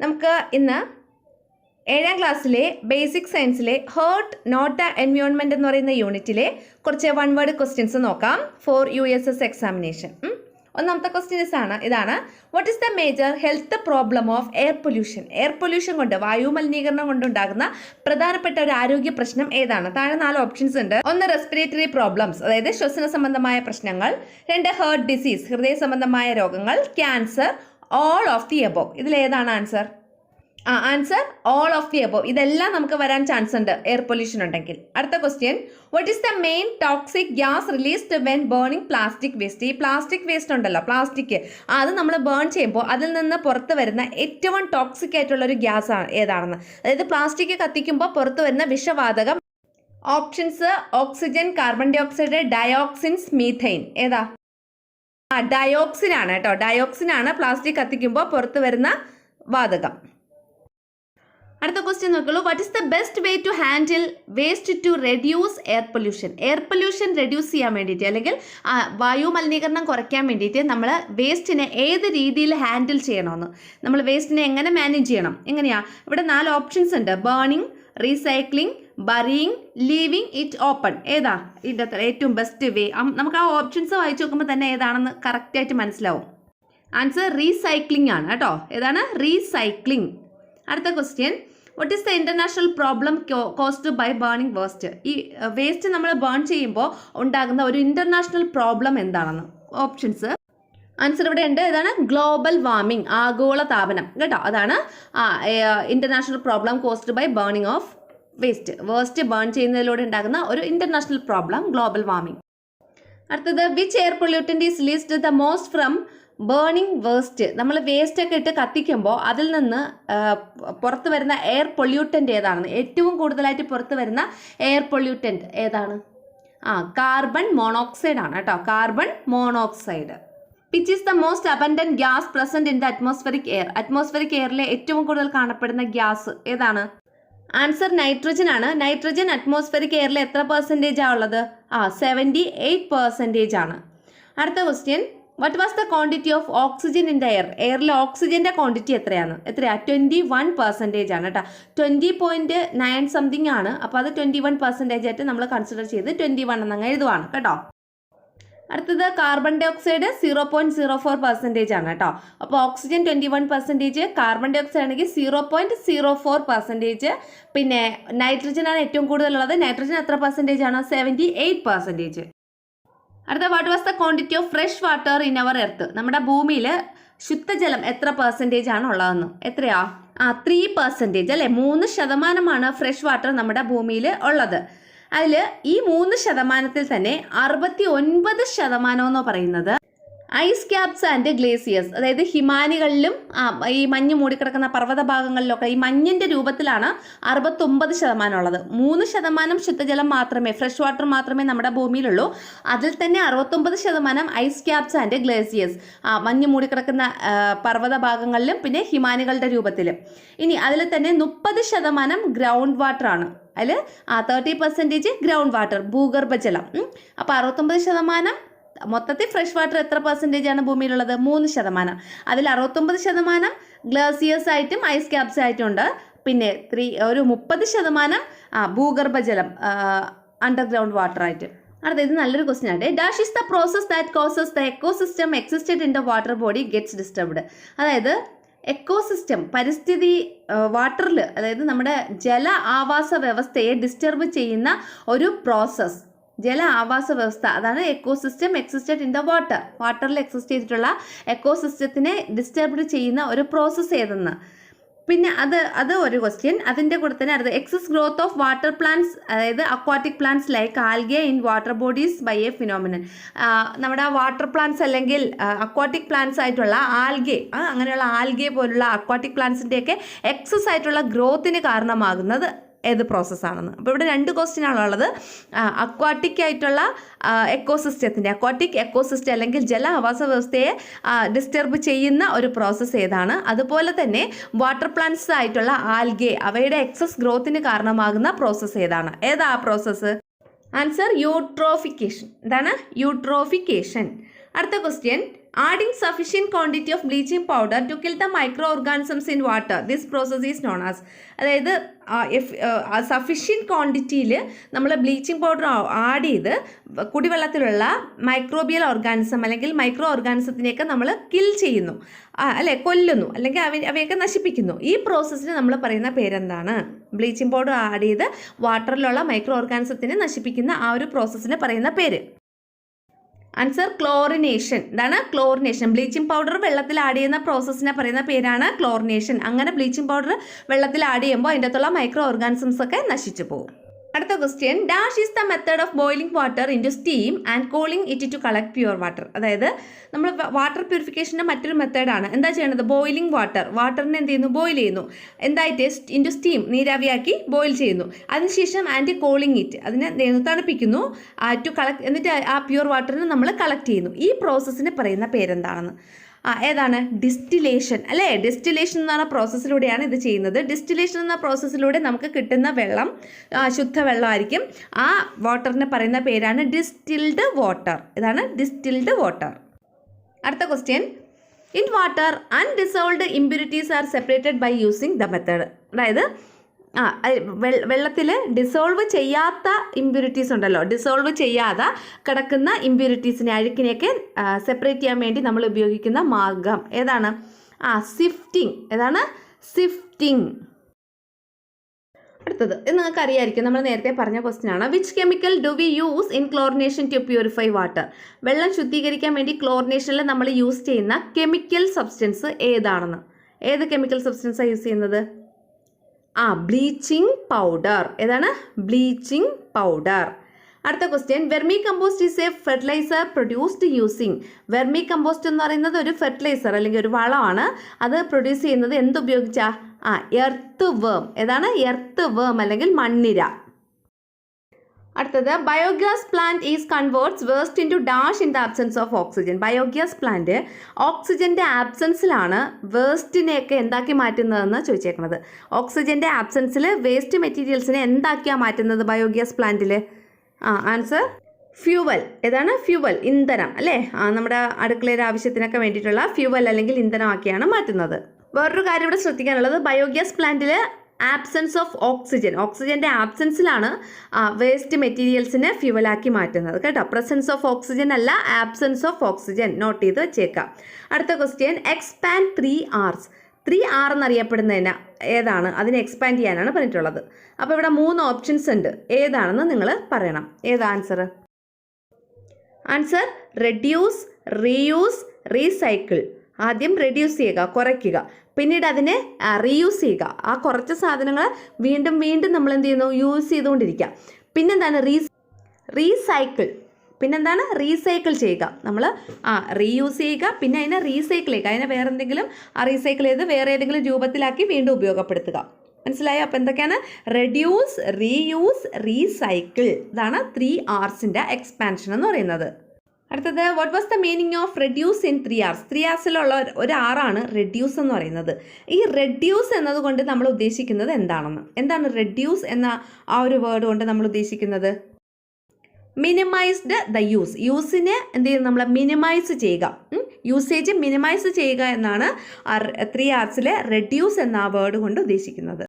നമുക്ക് ഇന്ന് 7ാം ക്ലാസ്സിലെ ബേസിക് സയൻസിലെ ഹേർട്ട് നോട്ട് എൻവയോൺമെൻറ്റ് എന്ന് പറയുന്ന യൂണിറ്റിലെ കുറച്ച് വൺ വേർഡ് ക്വസ്റ്റ്യൻസ് നോക്കാം ഫോർ USS എക്സാമിനേഷൻ. ഒന്നാമത്തെ ക്വസ്റ്റ്യൻസ് ആണ് ഇതാണ്. What is the major health problem of air pollution? Air pollution കൊണ്ട്, വായു മലിനീകരണം കൊണ്ടുണ്ടാകുന്ന പ്രധാനപ്പെട്ട ഒരു ആരോഗ്യ പ്രശ്നം ഏതാണ്? താഴെ 4 ഓപ്ഷൻസ് ഉണ്ട്. 1 റെസ്പിറേറ്ററി പ്രോബ്ലംസ്, അതായത് ശ്വസന സംബന്ധമായ പ്രശ്നങ്ങൾ. 2 ഹേർട്ട് ഡിസീസ്, ഹൃദയ സംബന്ധമായ രോഗങ്ങൾ. Cancer. All of the above. ഇതിലേതാണ് answer? Answer all of the above. ഇതെല്ലാം നമുക്ക് വരാൻ ചാൻസ് ഉണ്ട് എയർ പൊല്യൂഷൻ ഉണ്ടെങ്കിൽ. അടുത്ത question, what is the main toxic gas released when burning plastic waste? ഈ പ്ലാസ്റ്റിക് വേസ്റ്റ് ഉണ്ടല്ലോ, പ്ലാസ്റ്റിക്, അത് നമ്മൾ ബേൺ ചെയ്യുമ്പോൾ അതിൽ നിന്ന് പുറത്ത് വരുന്ന ഏറ്റവും ടോക്സിക് ആയിട്ടുള്ള ഒരു ഗ്യാസ് ആണ് ഏതാണെന്ന്? അതായത് പ്ലാസ്റ്റിക് കത്തിക്കുമ്പോൾ പുറത്ത് വരുന്ന വിഷവാതകം. Options: oxygen, carbon dioxide, dioxins, methane. ഏതാ? ഡയോക്സിൻ ആണ് കേട്ടോ. ഡയോക്സിൻ ആണ് പ്ലാസ്റ്റിക് കത്തിക്കുമ്പോൾ പുറത്ത് വരുന്ന വാതകം. അടുത്ത ക്വസ്റ്റ്യൻ നോക്കുള്ളൂ. What is the best way to handle waste to reduce air pollution? Air pollution reduce ചെയ്യാൻ വേണ്ടിയിട്ട്, അല്ലെങ്കിൽ വായു മലിനീകരണം കുറയ്ക്കാൻ വേണ്ടിയിട്ട് നമ്മൾ വേസ്റ്റിനെ ഏത് രീതിയിൽ ഹാൻഡിൽ ചെയ്യണമെന്ന്, നമ്മൾ വേസ്റ്റിനെ എങ്ങനെ മാനേജ് ചെയ്യണം, എങ്ങനെയാ? ഇവിടെ 4 ഓപ്ഷൻസ് ഉണ്ട്. Burning, recycling, burying, leaving it open. ഏതാ ഇതിൻ്റെ ഏറ്റവും ബെസ്റ്റ് വേ? നമുക്ക് ആ ഓപ്ഷൻസ് വായിച്ചു നോക്കുമ്പോൾ തന്നെ ഏതാണെന്ന് കറക്റ്റായിട്ട് മനസ്സിലാവും. ആൻസർ റീസൈക്ലിംഗ് ആണ് കേട്ടോ. ഏതാണ്? റീസൈക്ലിംഗ്. അടുത്ത question, what is the international problem caused by burning waste? ഈ വേസ്റ്റ് നമ്മൾ ബേൺ ചെയ്യുമ്പോൾ ഉണ്ടാകുന്ന ഒരു ഇന്റർനാഷണൽ പ്രോബ്ലം എന്താണെന്ന്? ഓപ്ഷൻസ്. ആൻസർ ഇവിടെ ഉണ്ട്. ഇതാണ് ഗ്ലോബൽ വാർമിംഗ്, ആഗോള താപനം കേട്ടോ. അതാണ് international problem caused by burning of waste burn ചെയ്യുന്നതിലൂടെ ഉണ്ടാകുന്ന ഒരു ഇന്റർനാഷണൽ പ്രോബ്ലം ഗ്ലോബൽ വാർമിംഗ്. അടുത്തത്, which air pollutant is released the most from burning waste? നമ്മൾ വേസ്റ്റ് ഒക്കെ ഇട്ട് കത്തിക്കുമ്പോൾ അതിൽ നിന്ന് പുറത്ത് വരുന്ന എയർ പൊല്യൂട്ടൻ്റ് ഏതാണെന്ന്? ഏറ്റവും കൂടുതലായിട്ട് പുറത്ത് വരുന്ന എയർ പൊല്യൂട്ടൻ്റ് ഏതാണ്? കാർബൺ മോണോക്സൈഡ് ആണ് കേട്ടോ. Carbon monoxide. Which is the most abundant gas present in the atmospheric air? Atmospheric എയറിലെ ഏറ്റവും കൂടുതൽ കാണപ്പെടുന്ന ഗ്യാസ് ഏതാണ്? ആൻസർ നൈട്രജൻ ആണ്. നൈട്രജൻ അറ്റ്മോസ്ഫെറിക് എയറിൽ എത്ര പെർസെൻറ്റേജ് ആണ് ഉള്ളത്? 78% ആണ്. അടുത്ത question, what was the quantity of oxygen in the air? എയറിലെ ഓക്സിജൻ്റെ ക്വാണ്ടിറ്റി എത്രയാണ്? 21% ആണ് കേട്ടോ. 20.9 സംതിങ് ആണ്. അപ്പോൾ അത് 21% ആയിട്ട് നമ്മൾ കൺസിഡർ ചെയ്ത് 21 എന്നങ്ങ് എഴുതുവാണ് കേട്ടോ. അടുത്തത്, കാർബൺ ഡൈ ഓക്സൈഡ് 0.04% ആണ് കേട്ടോ. അപ്പോൾ ഓക്സിജൻ 21%, കാർബൺ ഡൈ ഓക്സൈഡ് ആണെങ്കിൽ 0.04%. പിന്നെ നൈട്രജൻ ആണ് ഏറ്റവും കൂടുതലുള്ളത്. നൈട്രജൻ എത്ര പെർസെൻറ്റേജ് ആണ്? 78%. അടുത്ത, what was the quantity of fresh water in our earth? നമ്മുടെ ഭൂമിയിൽ ശുദ്ധജലം എത്ര പെർസെൻറ്റേജ് ആണ് ഉള്ളതെന്ന്? എത്രയാ? 3% അല്ലേ. 3% ഫ്രഷ് വാട്ടർ നമ്മുടെ ഭൂമിയിൽ ഉള്ളത്. അതിൽ ഈ 3% തന്നെ 69% എന്ന് പറയുന്നത് ഐസ് ക്യാപ്സ് ആൻഡ് ഗ്ലേസിയേഴ്സ്, അതായത് ഹിമാനികളിലും ഈ മഞ്ഞ് മൂടിക്കിടക്കുന്ന പർവ്വത ഭാഗങ്ങളിലൊക്കെ ഈ മഞ്ഞിൻ്റെ രൂപത്തിലാണ് 69% ഉള്ളത്. 3% ശുദ്ധജലം മാത്രമേ, ഫ്രഷ് വാട്ടർ മാത്രമേ നമ്മുടെ ഭൂമിയിലുള്ളൂ. അതിൽ തന്നെ 69% ഐസ് ക്യാപ്സ് ആൻഡ് ഗ്ലേസിയേഴ്സ്, മഞ്ഞ് മൂടിക്കിടക്കുന്ന പർവ്വത ഭാഗങ്ങളിലും പിന്നെ ഹിമാനികളുടെ രൂപത്തിലും. ഇനി അതിൽ തന്നെ 30% ഗ്രൗണ്ട് വാട്ടർ ആണ്. അതിൽ 30% ഗ്രൗണ്ട് വാട്ടർ, ഭൂഗർഭജലം. അപ്പോൾ 69%. മൊത്തത്തിൽ ഫ്രഷ് വാട്ടർ എത്ര പെർസെൻറ്റേജ് ആണ് ഭൂമിയിലുള്ളത്? 3%. അതിൽ 69% ഗ്ലേസിയേഴ്സ് ആയിട്ടും ഐസ് ക്യാപ്സ് ആയിട്ടും ഉണ്ട്. പിന്നെ ഒരു 30% ഭൂഗർഭജലം, അണ്ടർഗ്രൗണ്ട് വാട്ടർ ആയിട്ട്. അടുത്ത, ഇത് നല്ലൊരു ക്വസ്റ്റ്യൻ ആണ്. Dash is the process that causes the ecosystem existed in the water body gets disturbed? അതായത് എക്കോസിസ്റ്റം, പരിസ്ഥിതി, വാട്ടറിൽ, അതായത് നമ്മുടെ ജല ആവാസ വ്യവസ്ഥയെ ഡിസ്റ്റർബ് ചെയ്യുന്ന ഒരു പ്രോസസ്സ്, ജല ആവാസ വ്യവസ്ഥ, അതാണ് ecosystem existed in the water. വാട്ടറിൽ എക്സിസ്റ്റ് ചെയ്തിട്ടുള്ള എക്കോസിസ്റ്റത്തിനെ ഡിസ്റ്റർബ് ചെയ്യുന്ന ഒരു പ്രോസസ്സ് ഏതെന്ന്. പിന്നെ അത് ഒരു ക്വസ്റ്റ്യൻ. അതിൻ്റെ കൂടെ തന്നെ അടുത്ത്, excess growth of water plants, അതായത് aquatic plants like algae in water bodies by a phenomenon. നമ്മുടെ വാട്ടർ പ്ലാന്റ്സ് അല്ലെങ്കിൽ അക്വാറ്റിക് പ്ലാന്റ്സ് ആയിട്ടുള്ള ആൽഗെ, അങ്ങനെയുള്ള ആൽഗെ പോലുള്ള അക്വാറ്റിക് പ്ലാന്റ്സിൻ്റെയൊക്കെ എക്സസ് ആയിട്ടുള്ള ഗ്രോത്തിന് കാരണമാകുന്നത് ഏത് പ്രോസസ്സാണെന്ന്. അപ്പോൾ ഇവിടെ 2 ക്വസ്റ്റ്യൻ ആണുള്ളത്. അക്വാട്ടിക് ആയിട്ടുള്ള അക്വാട്ടിക് എക്കോസിസ്റ്റം അല്ലെങ്കിൽ ജല ആവാസ വ്യവസ്ഥയെ ഡിസ്റ്റർബ് ചെയ്യുന്ന ഒരു പ്രോസസ്സ് ഏതാണ്? അതുപോലെ തന്നെ വാട്ടർ പ്ലാന്റ്സ് ആയിട്ടുള്ള ആൽഗെ, അവയുടെ എക്സസ് ഗ്രോത്തിന് കാരണമാകുന്ന പ്രോസസ്സ് ഏതാണ്? ഏതാ ആ പ്രോസസ്സ്? Answer eutrophication. എന്താണ്? യൂട്രോഫിക്കേഷൻ. അടുത്ത question, Adding sufficient quantity of bleaching powder to kill the microorganisms in water. This process is known as. അതായത് സഫിഷ്യൻറ്റ് ക്വാണ്ടിറ്റിയിൽ നമ്മൾ ബ്ലീച്ചിങ് പൗഡർ ആഡ് ചെയ്ത് കുടിവെള്ളത്തിലുള്ള മൈക്രോബിയൽ ഓർഗാനിസം അല്ലെങ്കിൽ മൈക്രോ ഓർഗാനിസത്തിനെയൊക്കെ നമ്മൾ കിൽ ചെയ്യുന്നു, അല്ലേ, കൊല്ലുന്നു, അല്ലെങ്കിൽ അവയൊക്കെ നശിപ്പിക്കുന്നു. ഈ പ്രോസസ്സിന് നമ്മൾ പറയുന്ന പേരെന്താണ്? ബ്ലീച്ചിങ് പൗഡർ ആഡ് ചെയ്ത് വാട്ടറിലുള്ള മൈക്രോ ഓർഗാനിസത്തിനെ നശിപ്പിക്കുന്ന ആ ഒരു പ്രോസസ്സിന് പറയുന്ന പേര്. Answer chlorination. ഇതാണ് ക്ലോറിനേഷൻ. ബ്ലീച്ചിങ് പൗഡർ വെള്ളത്തിൽ ആഡ് ചെയ്യുന്ന പ്രോസസ്സിനെ പറയുന്ന പേരാണ് ക്ലോറിനേഷൻ. അങ്ങനെ ബ്ലീച്ചിങ് പൗഡർ വെള്ളത്തിൽ ആഡ് ചെയ്യുമ്പോൾ അതിൻ്റെ അകത്തുള്ള മൈക്രോ ഓർഗാനിസംസ് ഒക്കെ നശിച്ചു പോകും. അടുത്ത question, dash is the method of boiling water into steam and cooling it to collect pure water. അതായത് നമ്മൾ വാട്ടർ പ്യൂരിഫിക്കേഷൻ്റെ മറ്റൊരു മെത്തേഡാണ്. എന്താ ചെയ്യണത്? ബോയിലിംഗ് വാട്ടറിനെ എന്ത് ചെയ്യുന്നു? ബോയിൽ ചെയ്യുന്നു. എന്തായിട്ട്? ഇൻ ടു സ്റ്റീം, നീരാവിയാക്കി ബോയിൽ ചെയ്യുന്നു. അതിനുശേഷം ആൻഡ് കൂളിംഗ് ഇറ്റ്, അതിനെ തണുപ്പിക്കുന്നു ടു കളക്ട്, എന്നിട്ട് ആ പ്യുവർ വാട്ടറിനെ നമ്മൾ കളക്ട് ചെയ്യുന്നു. ഈ പ്രോസസ്സിന് പറയുന്ന പേരെന്താണെന്ന്? ഏതാണ്? ഡിസ്റ്റിലേഷൻ, അല്ലേ? ഡിസ്റ്റിലേഷൻ എന്ന് പറഞ്ഞ പ്രോസസ്സിലൂടെയാണ് ഇത് ചെയ്യുന്നത്. ഡിസ്റ്റിലേഷൻ എന്ന പ്രോസസ്സിലൂടെ നമുക്ക് കിട്ടുന്ന വെള്ളം ശുദ്ധവെള്ളമായിരിക്കും. ആ വാട്ടറിന് പറയുന്ന പേരാണ് ഡിസ്റ്റിൽഡ് വാട്ടർ. ഇതാണ് ഡിസ്റ്റിൽഡ് വാട്ടർ. അടുത്ത question, in water undissolved impurities are separated by using the method. അതായത് വെള്ളത്തിൽ ഡിസോൾവ് ചെയ്യാത്ത ഇമ്പ്യൂരിറ്റീസ് ഉണ്ടല്ലോ, ഡിസോൾവ് ചെയ്യാതെ കിടക്കുന്ന ഇമ്പ്യൂരിറ്റീസിനെ, അഴുക്കിനെയൊക്കെ സെപ്പറേറ്റ് ചെയ്യാൻ വേണ്ടി നമ്മൾ ഉപയോഗിക്കുന്ന മാർഗം ഏതാണ്? സിഫ്റ്റിംഗ്. ഏതാണ്? സിഫ്റ്റിംഗ്. അടുത്തത് ഇത് നിങ്ങൾക്ക് അറിയായിരിക്കും, നമ്മൾ നേരത്തെ പറഞ്ഞ ക്വസ്റ്റ്യൻ ആണ്. Which chemical do we use in chlorination to purify water? വെള്ളം ശുദ്ധീകരിക്കാൻ വേണ്ടി ക്ലോറിനേഷനിൽ നമ്മൾ യൂസ് ചെയ്യുന്ന കെമിക്കൽ സബ്സ്റ്റൻസ് ഏതാണെന്ന്? ഏത് കെമിക്കൽ സബ്സ്റ്റൻസാണ് യൂസ് ചെയ്യുന്നത്? Bleaching powder. ഏതാണ്? Bleaching powder. അടുത്ത question, vermicompost is a fertiliser produced using. Vermicompost എന്ന് പറയുന്നത് ഒരു ഫെർട്ടിലൈസർ അല്ലെങ്കിൽ ഒരു വളമാണ്. അത് പ്രൊഡ്യൂസ് ചെയ്യുന്നത് എന്തുപയോഗിച്ചാ? എർത്ത് വേം. ഏതാണ്? എർത്ത് വേം അല്ലെങ്കിൽ മണ്ണിര. അടുത്തത്, biogas plant is converts waste into dash in the absence of oxygen. Biogas plant ഓക്സിജൻ്റെ ആബ്സെൻസിലാണ് വേസ്റ്റിനെയൊക്കെ എന്താക്കി മാറ്റുന്നതെന്ന് ചോദിച്ചേക്കുന്നത്. ഓക്സിജൻ്റെ ആബ്സെൻസിൽ വേസ്റ്റ് മെറ്റീരിയൽസിനെ എന്താക്കിയാണ് മാറ്റുന്നത് ബയോഗ്യാസ് പ്ലാന്റിൽ? Answer fuel. ഏതാണ്? ഫ്യൂവൽ, ഇന്ധനം, അല്ലേ? നമ്മുടെ അടുക്കളയുടെ ആവശ്യത്തിനൊക്കെ വേണ്ടിയിട്ടുള്ള ഫ്യൂവൽ അല്ലെങ്കിൽ ഇന്ധനമാക്കിയാണ് മാറ്റുന്നത്. വേറൊരു കാര്യം ഇവിടെ ശ്രദ്ധിക്കാനുള്ളത്, ബയോഗ്യാസ് പ്ലാന്റിൽ ആബ്സെൻസ് ഓഫ് ഓക്സിജൻ, ഓക്സിജൻ്റെ ആബ്സെൻസിലാണ് വേസ്റ്റ് മെറ്റീരിയൽസിനെ ഫ്യൂവലാക്കി മാറ്റുന്നത് കേട്ടോ. പ്രസൻസ് ഓഫ് ഓക്സിജൻ അല്ല, ആബ്സെൻസ് ഓഫ് ഓക്സിജൻ. നോട്ട് ചെയ്ത് വെച്ചേക്കാം. അടുത്ത ക്വസ്റ്റ്യൻ, എക്സ്പാൻഡ് 3 Rs. 3 R എന്നറിയപ്പെടുന്നതിന് ഏതാണ്? അതിനെ എക്സ്പാൻഡ് ചെയ്യാനാണ് പറഞ്ഞിട്ടുള്ളത്. അപ്പോൾ ഇവിടെ 3 ഓപ്ഷൻസ് ഉണ്ട്. ഏതാണെന്ന് നിങ്ങൾ പറയണം. ഏതാ answer? Answer reduce, reuse, recycle. ആദ്യം റെഡ്യൂസ് ചെയ്യുക, കുറയ്ക്കുക. പിന്നീട് അതിനെ റീയൂസ് ചെയ്യുക. ആ കുറച്ച സാധനങ്ങൾ വീണ്ടും വീണ്ടും നമ്മൾ എന്ത് ചെയ്യുന്നു? യൂസ് ചെയ്തുകൊണ്ടിരിക്കുക. പിന്നെന്താണ്? റീസൈക്കിൾ. പിന്നെന്താണ്? റീസൈക്കിൾ ചെയ്യുക. നമ്മൾ റീയൂസ് ചെയ്യുക, പിന്നെ അതിനെ റീസൈക്കിൾ ചെയ്യുക. അതിനെ വേറെ എന്തെങ്കിലും റീസൈക്കിൾ ചെയ്ത് വേറെ ഏതെങ്കിലും രൂപത്തിലാക്കി വീണ്ടും ഉപയോഗപ്പെടുത്തുക. മനസ്സിലായോ? അപ്പോൾ എന്തൊക്കെയാണ്? Reduce, reuse, recycle. ഇതാണ് 3 Rsൻ്റെ എക്സ്പാൻഷൻ എന്ന് പറയുന്നത്. അടുത്തത്, what was the meaning of reduce in 3 Rs? 3 Rsലുള്ള ഒരു ആറാണ് റെഡ്യൂസ് എന്ന് പറയുന്നത്. ഈ റെഡ്യൂസ് എന്നതുകൊണ്ട് നമ്മൾ ഉദ്ദേശിക്കുന്നത് എന്താണെന്ന്? എന്താണ് റെഡ്യൂസ് എന്ന ആ ഒരു വേർഡ് കൊണ്ട് നമ്മൾ ഉദ്ദേശിക്കുന്നത്? Minimised the use. യൂസിനെ എന്ത് ചെയ്യും? നമ്മൾ മിനിമൈസ് ചെയ്യുക, യൂസേജ് മിനിമൈസ് ചെയ്യുക എന്നാണ് 3 Rsലെ റെഡ്യൂസ് എന്ന ആ വേർഡ് കൊണ്ട് ഉദ്ദേശിക്കുന്നത്.